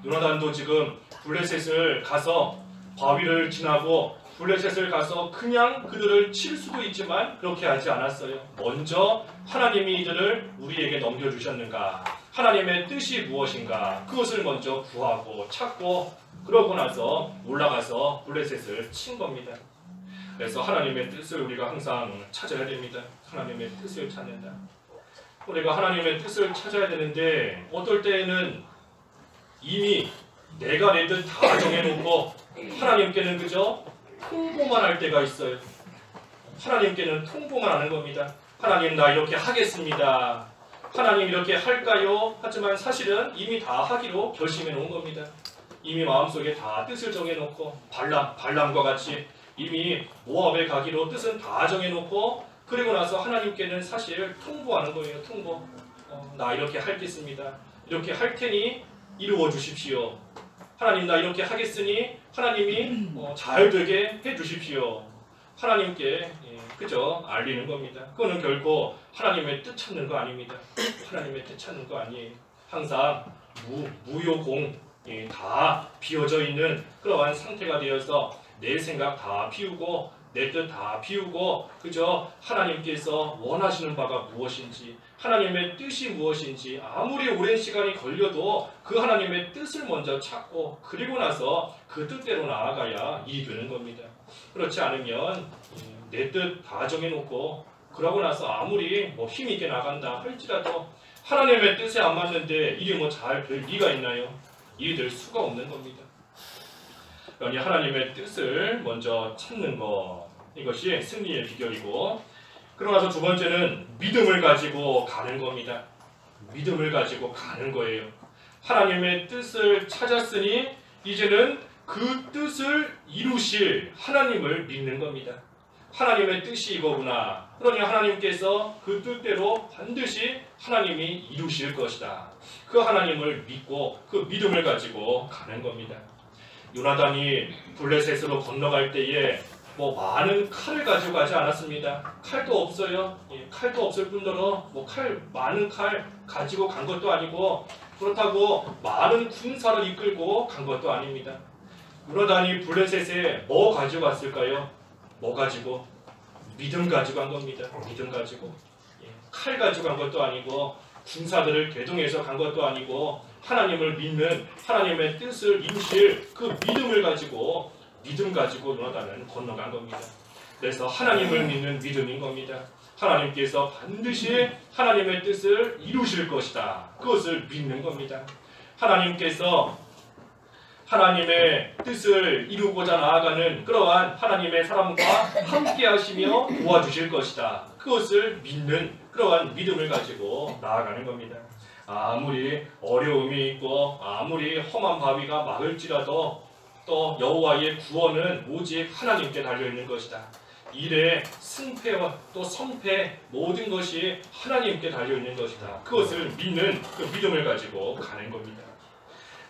요나단도 지금 블레셋을 가서 바위를 지나고 블레셋을 가서 그냥 그들을 칠 수도 있지만 그렇게 하지 않았어요. 먼저 하나님이 이들을 우리에게 넘겨주셨는가? 하나님의 뜻이 무엇인가? 그것을 먼저 구하고 찾고 그러고 나서 올라가서 블레셋을 친 겁니다. 그래서 하나님의 뜻을 우리가 항상 찾아야 됩니다. 하나님의 뜻을 찾는다. 우리가 하나님의 뜻을 찾아야 되는데 어떨 때에는 이미 내가 내 뜻 다 정해놓고 하나님께는 그저 통보만 할 때가 있어요. 하나님께는 통보만 하는 겁니다. 하나님 나 이렇게 하겠습니다. 하나님 이렇게 할까요? 하지만 사실은 이미 다 하기로 결심해 놓은 겁니다. 이미 마음속에 다 뜻을 정해놓고 발람과 같이 이미 모압에 가기로 뜻은 다 정해놓고 그리고 나서 하나님께는 사실 통보하는 거예요. 통보. 나 이렇게 하겠습니다. 이렇게 할 테니 이루어 주십시오. 하나님 나 이렇게 하겠으니 하나님이 잘 되게 해 주십시오. 하나님께 그저 알리는 겁니다. 그거는 결코 하나님의 뜻 찾는 거 아닙니다. 하나님의 뜻 찾는 거 아니에요. 항상 무효공 다 비워져 있는 그러한 상태가 되어서 내 생각 다 비우고 내 뜻 다 비우고 그저 하나님께서 원하시는 바가 무엇인지 하나님의 뜻이 무엇인지 아무리 오랜 시간이 걸려도 그 하나님의 뜻을 먼저 찾고 그리고 나서 그 뜻대로 나아가야 일이 되는 겁니다. 그렇지 않으면 내 뜻 다 정해놓고 그러고 나서 아무리 힘있게 나간다 할지라도 하나님의 뜻에 안 맞는데 일이 잘 될 리가 있나요? 일이 될 수가 없는 겁니다. 그러니 하나님의 뜻을 먼저 찾는 것 이것이 승리의 비결이고 그러고 나서 두 번째는 믿음을 가지고 가는 겁니다. 믿음을 가지고 가는 거예요. 하나님의 뜻을 찾았으니 이제는 그 뜻을 이루실 하나님을 믿는 겁니다. 하나님의 뜻이 이거구나. 그러니 하나님께서 그 뜻대로 반드시 하나님이 이루실 것이다. 그 하나님을 믿고 그 믿음을 가지고 가는 겁니다. 요나단이 블레셋으로 건너갈 때에 많은 칼을 가지고 가지 않았습니다. 칼도 없어요. 칼도 없을 뿐더러 많은 칼 가지고 간 것도 아니고 그렇다고 많은 군사를 이끌고 간 것도 아닙니다. 요나단이 블레셋에 뭐 가지고 갔을까요? 뭐 가지고? 믿음 가지고 간 겁니다. 믿음 가지고. 칼 가지고 간 것도 아니고 군사들을 대동해서 간 것도 아니고 하나님을 믿는 하나님의 뜻을 이루실 그 믿음 가지고 요나단은 건너간 겁니다. 그래서 하나님을 믿는 믿음인 겁니다. 하나님께서 반드시 하나님의 뜻을 이루실 것이다. 그것을 믿는 겁니다. 하나님께서 하나님의 뜻을 이루고자 나아가는 그러한 하나님의 사람과 함께 하시며 도와주실 것이다. 그것을 믿는 그러한 믿음을 가지고 나아가는 겁니다. 아무리 어려움이 있고 아무리 험한 바위가 막을지라도 또 여호와의 구원은 오직 하나님께 달려있는 것이다. 일의 승패와 또 성패 모든 것이 하나님께 달려있는 것이다. 그것을 믿는 그 믿음을 가지고 가는 겁니다.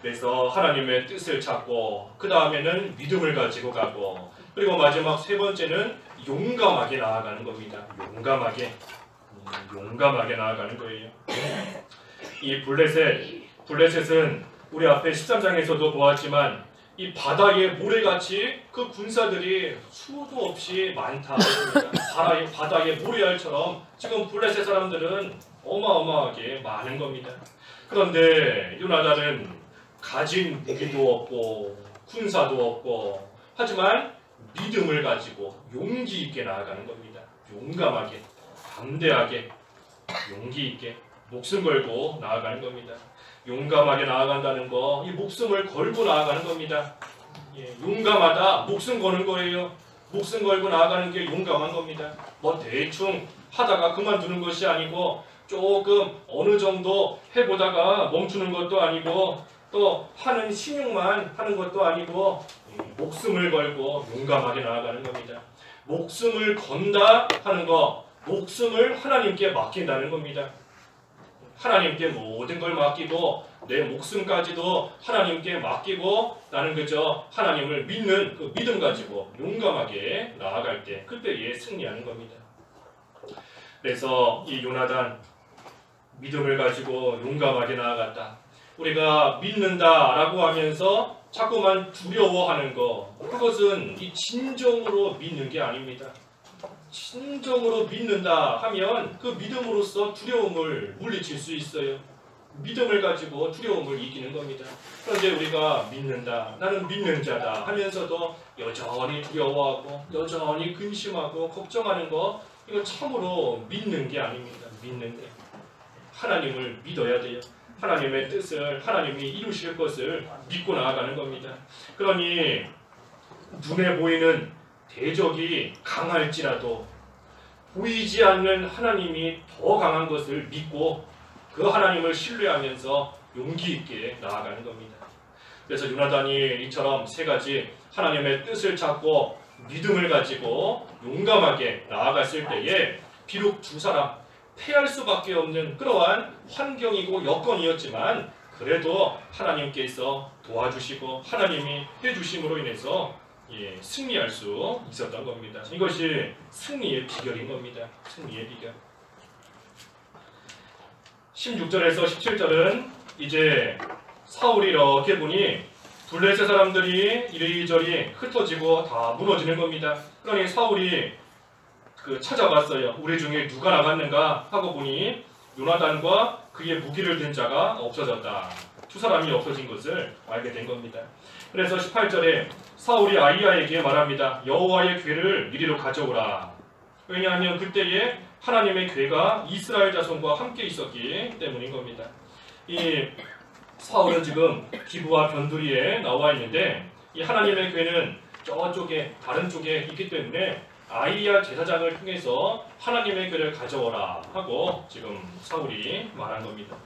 그래서 하나님의 뜻을 찾고 그 다음에는 믿음을 가지고 가고 그리고 마지막 세 번째는 용감하게 나아가는 겁니다. 용감하게 나아가는 거예요. 이 블레셋은 우리 앞에 13장에서도 보았지만 이 바다의 모래같이 그 군사들이 수도 없이 많다. 바다의 모래알처럼 지금 블레셋 사람들은 어마어마하게 많은 겁니다. 그런데 요나단은 가진 무기도 없고 군사도 없고 하지만 믿음을 가지고 용기 있게 나아가는 겁니다. 용감하게, 담대하게, 용기 있게 목숨 걸고 나아가는 겁니다. 용감하게 나아간다는 거, 이 목숨을 걸고 나아가는 겁니다. 용감하다, 목숨 거는 거예요. 목숨 걸고 나아가는 게 용감한 겁니다. 대충 하다가 그만두는 것이 아니고 조금 어느 정도 해보다가 멈추는 것도 아니고 또 하는 신용만 하는 것도 아니고 목숨을 걸고 용감하게 나아가는 겁니다. 목숨을 건다 하는 거, 목숨을 하나님께 맡긴다는 겁니다. 하나님께 모든 걸 맡기고 내 목숨까지도 하나님께 맡기고 나는 그저 하나님을 믿는 그 믿음 가지고 용감하게 나아갈 때 그때에 승리하는 겁니다. 그래서 이 요나단 믿음을 가지고 용감하게 나아갔다. 우리가 믿는다라고 하면서 자꾸만 두려워하는 거, 그것은 이 진정으로 믿는 게 아닙니다. 진정으로 믿는다 하면 그 믿음으로써 두려움을 물리칠 수 있어요. 믿음을 가지고 두려움을 이기는 겁니다. 그런데 우리가 믿는다, 나는 믿는 자다 하면서도 여전히 두려워하고 여전히 근심하고 걱정하는 거, 이건 참으로 믿는 게 아닙니다. 믿는 게 하나님을 믿어야 돼요. 하나님의 뜻을, 하나님이 이루실 것을 믿고 나아가는 겁니다. 그러니 눈에 보이는 대적이 강할지라도 보이지 않는 하나님이 더 강한 것을 믿고 그 하나님을 신뢰하면서 용기 있게 나아가는 겁니다. 그래서 요나단이 이처럼 세 가지 하나님의 뜻을 찾고 믿음을 가지고 용감하게 나아갔을 때에 비록 두 사람 패할 수밖에 없는 그러한 환경이고 여건이었지만 그래도 하나님께서 도와주시고 하나님이 해주심으로 인해서 승리할 수 있었던 겁니다. 이것이 승리의 비결인 겁니다. 승리의 비결. 16절에서 17절은 이제 사울이 이렇게 보니 블레셋 사람들이 이리저리 흩어지고 다 무너지는 겁니다. 그러니 사울이 찾아봤어요. 우리 중에 누가 나갔는가 하고 보니 요나단과 그의 무기를 든 자가 없어졌다. 두 사람이 없어진 것을 알게 된 겁니다. 그래서 18절에 사울이 아히야에게 말합니다. 여호와의 궤를 이리로 가져오라. 왜냐하면 그때에 하나님의 궤가 이스라엘 자손과 함께 있었기 때문인 겁니다. 이 사울은 지금 기브와 변두리에 나와 있는데 이 하나님의 궤는 저쪽에 다른 쪽에 있기 때문에 아히야 제사장을 통해서 하나님의 궤를 가져오라 하고 지금 사울이 말한 겁니다.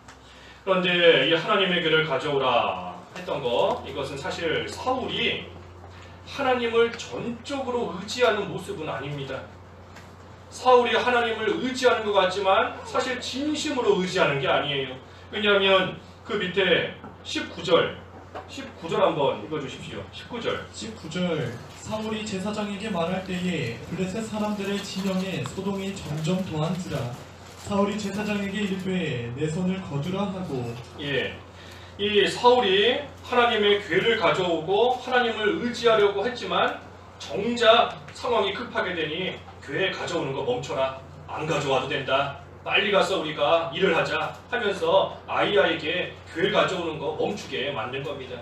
그런데 이 하나님의 궤를 가져오라 했던 거, 이것은 사실 사울이 하나님을 전적으로 의지하는 모습은 아닙니다. 사울이 하나님을 의지하는 것 같지만 사실 진심으로 의지하는 게 아니에요. 왜냐하면 그 밑에 19절 한번 읽어주십시오. 19절 사울이 제사장에게 말할 때에 블레셋 사람들의 진영에 소동이 점점 더한지라 사울이 제사장에게 이르되 내 손을 거두라 하고. 이 사울이 하나님의 궤를 가져오고 하나님을 의지하려고 했지만 정작 상황이 급하게 되니 궤 가져오는 거 멈춰라. 안 가져와도 된다. 빨리 가서 우리가 일을 하자 하면서 아히야에게 궤 가져오는 거 멈추게 만든 겁니다.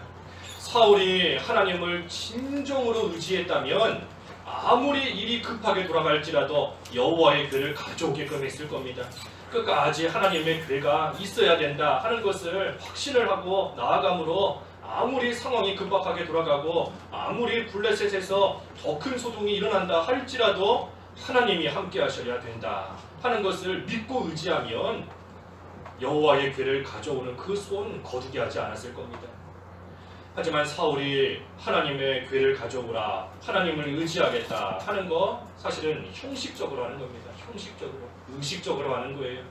사울이 하나님을 진정으로 의지했다면 아무리 일이 급하게 돌아갈지라도 여호와의 궤를 가져오게끔 했을 겁니다. 끝까지 하나님의 궤가 있어야 된다 하는 것을 확신을 하고 나아감으로 아무리 상황이 급박하게 돌아가고 아무리 블레셋에서 더 큰 소동이 일어난다 할지라도 하나님이 함께 하셔야 된다 하는 것을 믿고 의지하면 여호와의 궤를 가져오는 그 손 거두게 하지 않았을 겁니다. 하지만 사울이 하나님의 궤를 가져오라, 하나님을 의지하겠다 하는 거 사실은 형식적으로 하는 겁니다. 형식적으로, 의식적으로 하는 거예요.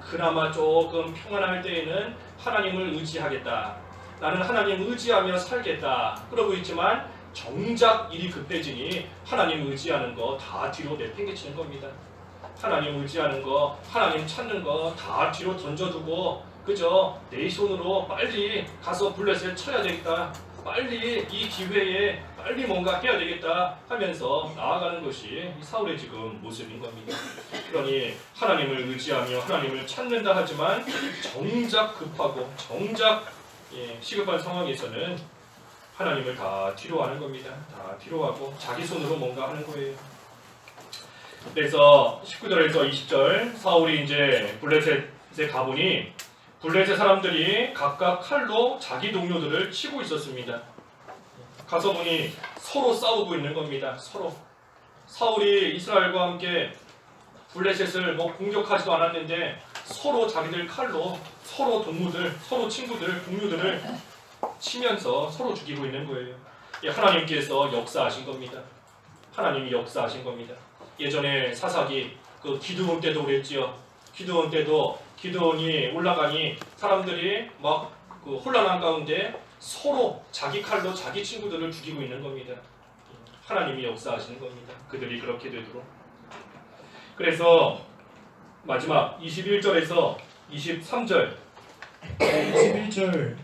그나마 조금 평안할 때에는 하나님을 의지하겠다. 나는 하나님 의지하며 살겠다. 그러고 있지만 정작 일이 급해지니 하나님 의지하는 거 다 뒤로 내팽개치는 겁니다. 하나님 의지하는 거, 하나님 찾는 거 다 뒤로 던져두고 그저 내 손으로 빨리 가서 블레셋 쳐야 되겠다. 빨리 이 기회에 빨리 뭔가 해야 되겠다 하면서 나아가는 것이 사울의 지금 모습인 겁니다. 그러니 하나님을 의지하며 하나님을 찾는다 하지만 정작 급하고 정작 시급한 상황에서는 하나님을 다 뒤로 하는 겁니다. 다 뒤로 하고 자기 손으로 뭔가 하는 거예요. 그래서 19절에서 20절 사울이 이제 블레셋에 가보니 블레셋 사람들이 각각 칼로 자기 동료들을 치고 있었습니다. 가서 보니 서로 싸우고 있는 겁니다. 서로. 사울이 이스라엘과 함께 블레셋을 뭐 공격하지도 않았는데 서로 자기들 칼로 서로 동무들, 서로 친구들, 동료들을 치면서 서로 죽이고 있는 거예요. 예, 하나님께서 역사하신 겁니다. 하나님이 역사하신 겁니다. 예전에 사사기 그 기드온 때도 그랬지요. 기드온 때도 기드온이 올라가니 사람들이 막 그 혼란한 가운데 서로 자기 칼로 자기 친구들을 죽이고 있는 겁니다. 하나님이 역사하시는 겁니다. 그들이 그렇게 되도록. 그래서 마지막 21절에서 23절 21절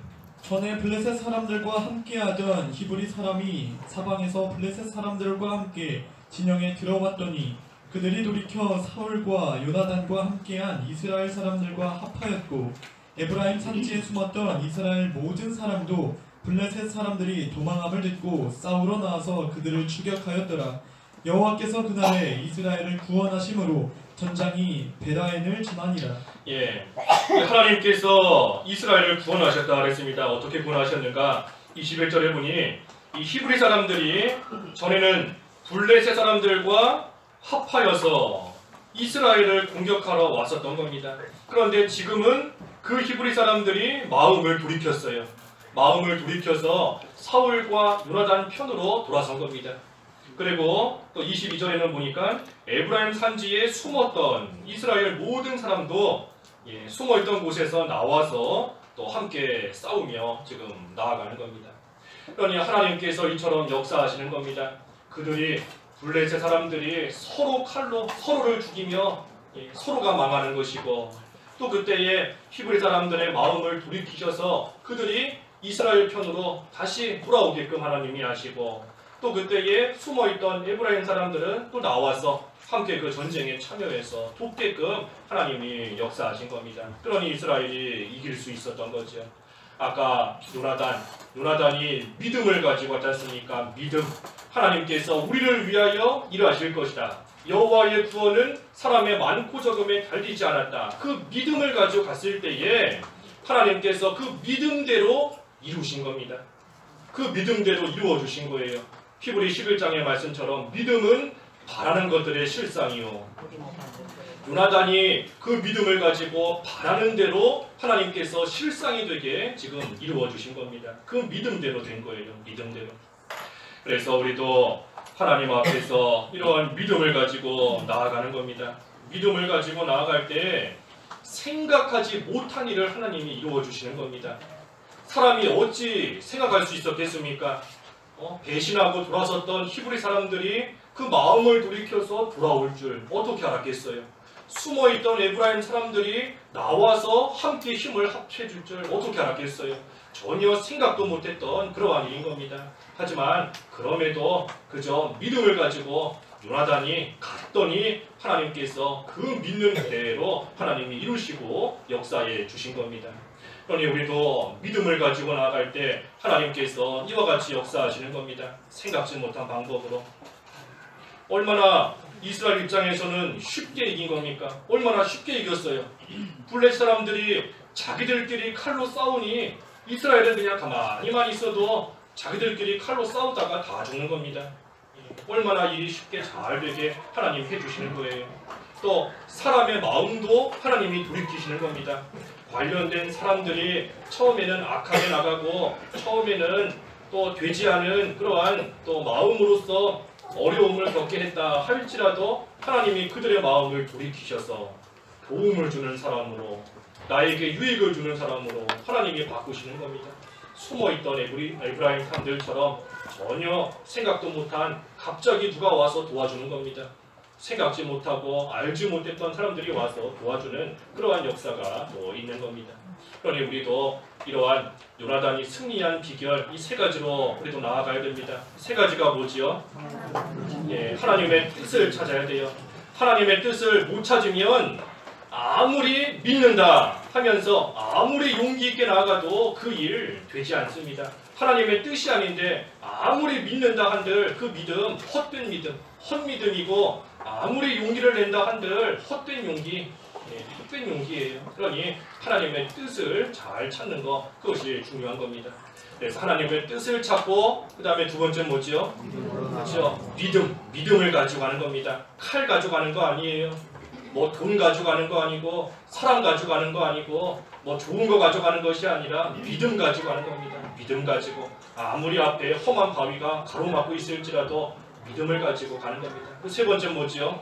전에 블레셋 사람들과 함께하던 히브리 사람이 사방에서 블레셋 사람들과 함께 진영에 들어왔더니 그들이 돌이켜 사울과 요나단과 함께한 이스라엘 사람들과 합하였고 에브라임 산지에 숨었던 이스라엘 모든 사람도 블레셋 사람들이 도망함을 듣고 싸우러 나와서 그들을 추격하였더라. 여호와께서 그날에 이스라엘을 구원하심으로 전장이 베라엔을 지나니라. 예, 하나님께서 이스라엘을 구원하셨다 그랬습니다. 어떻게 구원하셨는가? 21절에 보니 이 히브리 사람들이 전에는 블레셋 사람들과 합하여서 이스라엘을 공격하러 왔었던 겁니다. 그런데 지금은 그 히브리 사람들이 마음을 돌이켰어요. 마음을 돌이켜서 사울과 요나단 편으로 돌아선 겁니다. 그리고 또 22절에는 보니까 에브라임 산지에 숨었던 이스라엘 모든 사람도 숨어있던 곳에서 나와서 또 함께 싸우며 지금 나아가는 겁니다. 그러니 하나님께서 이처럼 역사하시는 겁니다. 그들이 블레셋 사람들이 서로 칼로 서로를 죽이며 서로가 망하는 것이고 또 그때에 히브리 사람들의 마음을 돌이키셔서 그들이 이스라엘 편으로 다시 돌아오게끔 하나님이 하시고 또 그때에 숨어있던 에브라임 사람들은 또 나와서 함께 그 전쟁에 참여해서 돕게끔 하나님이 역사하신 겁니다. 그러니 이스라엘이 이길 수 있었던 거죠. 아까 요나단이 믿음을 가지고 왔지 않습니까? 믿음. 하나님께서 우리를 위하여 일하실 것이다. 여호와의 구원은 사람의 많고 적음에 달리지 않았다. 그 믿음을 가지고 갔을 때에 하나님께서 그 믿음대로 이루신 겁니다. 그 믿음대로 이루어 주신 거예요. 히브리 11장의 말씀처럼 믿음은 바라는 것들의 실상이요. 요나단이 그 믿음을 가지고 바라는 대로 하나님께서 실상이 되게 지금 이루어 주신 겁니다. 그 믿음대로 된 거예요. 믿음대로. 그래서 우리도 하나님 앞에서 이러한 믿음을 가지고 나아가는 겁니다. 믿음을 가지고 나아갈 때 생각하지 못한 일을 하나님이 이루어 주시는 겁니다. 사람이 어찌 생각할 수 있었겠습니까? 배신하고 돌아섰던 히브리 사람들이 그 마음을 돌이켜서 돌아올 줄 어떻게 알았겠어요? 숨어있던 에브라임 사람들이 나와서 함께 힘을 합쳐줄 줄 어떻게 알았겠어요? 전혀 생각도 못했던 그러한 일인 겁니다. 하지만 그럼에도 그저 믿음을 가지고 요나단이 갔더니 하나님께서 그 믿는 대로 하나님이 이루시고 역사해 주신 겁니다. 그러니 우리도 믿음을 가지고 나아갈 때 하나님께서 이와 같이 역사하시는 겁니다. 생각지 못한 방법으로. 얼마나 이스라엘 입장에서는 쉽게 이긴 겁니까? 얼마나 쉽게 이겼어요. 블레셋 사람들이 자기들끼리 칼로 싸우니 이스라엘은 그냥 가만히만 있어도 자기들끼리 칼로 싸우다가 다 죽는 겁니다. 얼마나 일이 쉽게 잘 되게 하나님 해주시는 거예요. 또 사람의 마음도 하나님이 돌이키시는 겁니다. 관련된 사람들이 처음에는 악하게 나가고 처음에는 또 되지 않은 그러한 또 마음으로서 어려움을 겪게 했다 할지라도 하나님이 그들의 마음을 돌이키셔서 도움을 주는 사람으로 나에게 유익을 주는 사람으로 하나님이 바꾸시는 겁니다. 숨어있던 에브라임 사람들처럼 전혀 생각도 못한 갑자기 누가 와서 도와주는 겁니다. 생각지 못하고 알지 못했던 사람들이 와서 도와주는 그러한 역사가 또 있는 겁니다. 그러니 우리도 이러한 요나단이 승리한 비결 이 세 가지로 우리도 나아가야 됩니다. 세 가지가 뭐지요? 하나님의 뜻을 찾아야 돼요. 하나님의 뜻을 못 찾으면 아무리 믿는다 하면서 아무리 용기 있게 나아가도 그 일 되지 않습니다. 하나님의 뜻이 아닌데 아무리 믿는다 한들 그 믿음 헛된 믿음, 헛믿음이고 아무리 용기를 낸다 한들 헛된 용기, 헛된 용기예요. 그러니 하나님의 뜻을 잘 찾는 것 그것이 중요한 겁니다. 그래서 하나님의 뜻을 찾고 그 다음에 두 번째는 뭐죠? 그렇죠. 믿음을 가지고 가는 겁니다. 칼 가지고 가는 거 아니에요. 뭐 돈 가져가는 거 아니고 사랑 가져가는 거 아니고 뭐 좋은 거 가져가는 것이 아니라 믿음 가져가는 겁니다. 믿음 가지고 아무리 앞에 험한 바위가 가로막고 있을지라도 믿음을 가지고 가는 겁니다. 그 세 번째 뭐지요?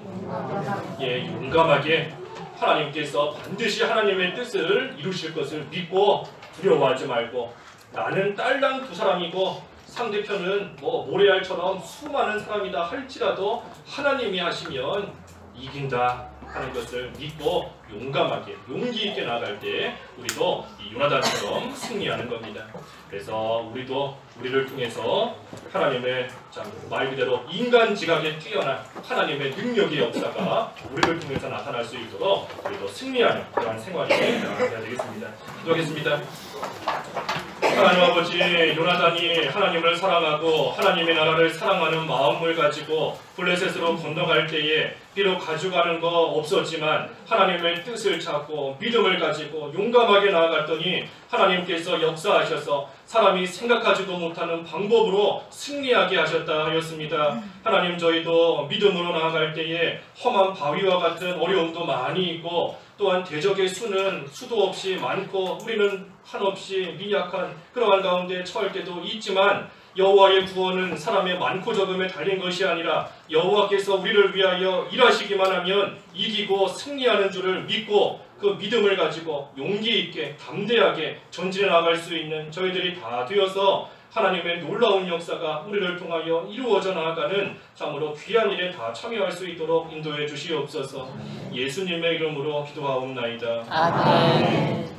예, 용감하게 하나님께서 반드시 하나님의 뜻을 이루실 것을 믿고 두려워하지 말고 나는 딸랑 두 사람이고 상대편은 뭐 모래알처럼 수많은 사람이다 할지라도 하나님이 하시면 이긴다 하는 것을 믿고 용감하게 용기 있게 나아갈 때 우리도 이 요나단처럼 승리하는 겁니다. 그래서 우리도 우리를 통해서 하나님의 말 그대로 인간 지각에 뛰어난 하나님의 능력의 역사가 우리를 통해서 나타날 수 있도록 우리도 승리하는 그런 생활이 되어야 되겠습니다. 기도하겠습니다. 하나님 아버지, 요나단이 하나님을 사랑하고 하나님의 나라를 사랑하는 마음을 가지고 블레셋으로 건너갈 때에 비록 가져가는 거 없었지만 하나님의 뜻을 찾고 믿음을 가지고 용감하게 나아갔더니 하나님께서 역사하셔서 사람이 생각하지도 못하는 방법으로 승리하게 하셨다 하였습니다. 하나님, 저희도 믿음으로 나아갈 때에 험한 바위와 같은 어려움도 많이 있고 또한 대적의 수는 수도 없이 많고 우리는 한없이 미약한 그러한 가운데 처할 때도 있지만 여호와의 구원은 사람의 많고 적음에 달린 것이 아니라 여호와께서 우리를 위하여 일하시기만 하면 이기고 승리하는 줄을 믿고 그 믿음을 가지고 용기 있게 담대하게 전진해 나갈 수 있는 저희들이 다 되어서 하나님의 놀라운 역사가 우리를 통하여 이루어져 나아가는 참으로 귀한 일에 다 참여할 수 있도록 인도해 주시옵소서. 예수님의 이름으로 기도하옵나이다. 아멘.